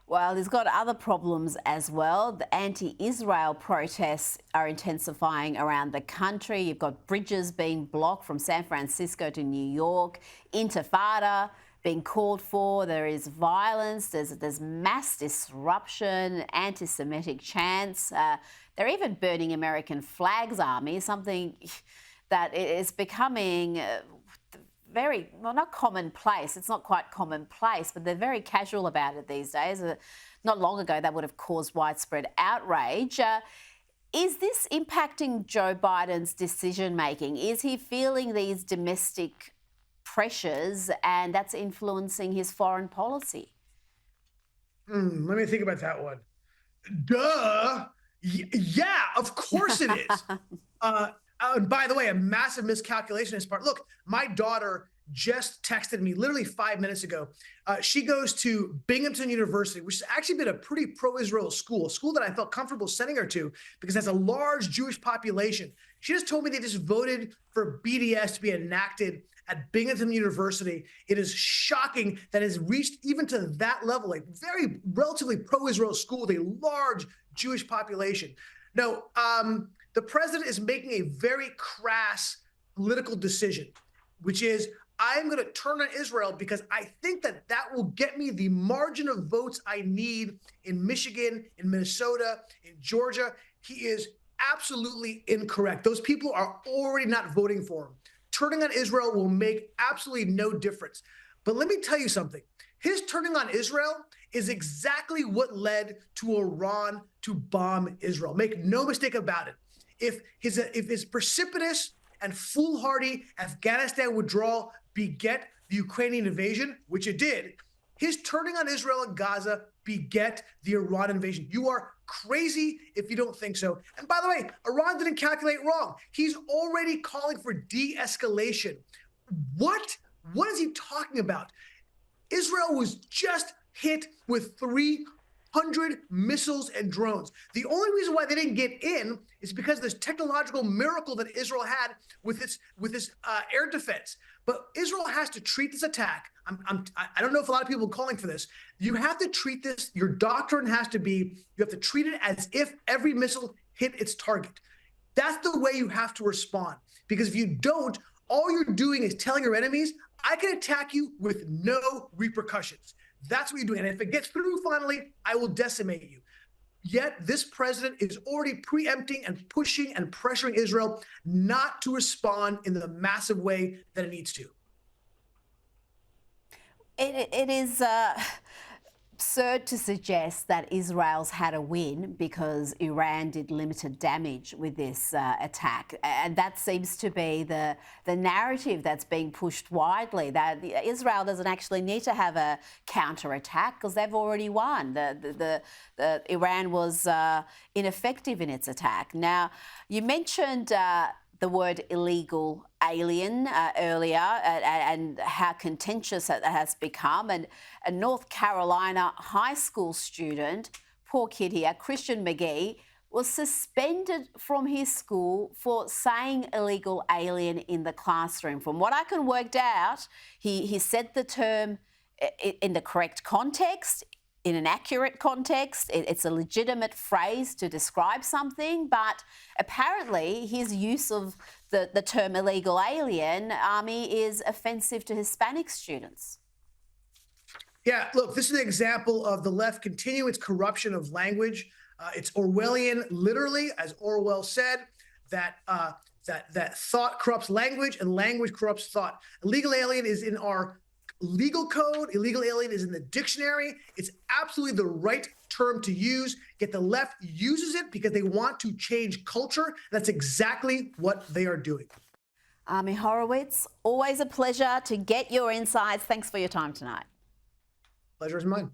Well, he's got other problems as well. The anti-Israel protests are intensifying around the country. You've got bridges being blocked from San Francisco to New York, intifada being called for. There is violence, there's mass disruption, anti-Semitic chants. They're even burning American flags, Army, something that is becoming very, well, not commonplace. It's not quite commonplace, but they're very casual about it these days. Not long ago, that would have caused widespread outrage. Is this impacting Joe Biden's decision-making? Is he feeling these domestic pressures and that's influencing his foreign policy? Let me think about that one. Duh. Yeah, of course it is. And by the way, a massive miscalculation on his part. Look, my daughter just texted me literally 5 minutes ago. She goes to Binghamton University, which has actually been a pretty pro-Israel school, a school that I felt comfortable sending her to because it has a large Jewish population. She just told me they just voted for BDS to be enacted at Binghamton University. It is shocking that it's reached even to that level, a very relatively pro-Israel school with a large Jewish population. No, the president is making a very crass political decision, which is I'm going to turn on Israel because I think that that will get me the margin of votes I need in Michigan, in Minnesota, in Georgia. He is absolutely incorrect. Those people are already not voting for him. Turning on Israel will make absolutely no difference. But let me tell you something. His turning on Israel is exactly what led to Iran to bomb Israel. Make no mistake about it. If his precipitous and foolhardy Afghanistan withdrawal beget the Ukrainian invasion, which it did, his turning on Israel and Gaza beget the Iran invasion. You are crazy if you don't think so. And by the way, Iran didn't calculate wrong. He's already calling for de-escalation. What? What is he talking about? Israel was just hit with 300 missiles and drones. The only reason why they didn't get in is because of this technological miracle that Israel had with its air defense. But Israel has to treat this attack. I don't know if a lot of people are calling for this. You have to treat this. Your doctrine has to be, you have to treat it as if every missile hit its target. That's the way you have to respond. Because if you don't, all you're doing is telling your enemies, I can attack you with no repercussions. That's what you're doing. And if it gets through finally, I will decimate you. Yet this president is already preempting and pushing and pressuring Israel not to respond in the massive way that it needs to. It is absurd to suggest that Israel's had a win because Iran did limited damage with this attack. And that seems to be the narrative that's being pushed widely, that Israel doesn't actually need to have a counterattack because they've already won. Iran was ineffective in its attack. Now, you mentioned the word illegal alien earlier and how contentious it has become. And a North Carolina high school student, poor kid here, Christian McGee, was suspended from his school for saying illegal alien in the classroom. From what I can work out, he said the term in the correct context, in an accurate context. It's a legitimate phrase to describe something, but apparently his use of the term illegal alien, Army, is offensive to Hispanic students. Yeah, look, this is an example of the left continue its corruption of language. It's Orwellian, literally, as Orwell said, that thought corrupts language and language corrupts thought. Illegal alien is in our legal code. Illegal alien is in the dictionary. It's absolutely the right term to use, yet the left uses it because they want to change culture. That's exactly what they are doing. Ami Horowitz, always a pleasure to get your insights. Thanks for your time tonight. Pleasure is mine.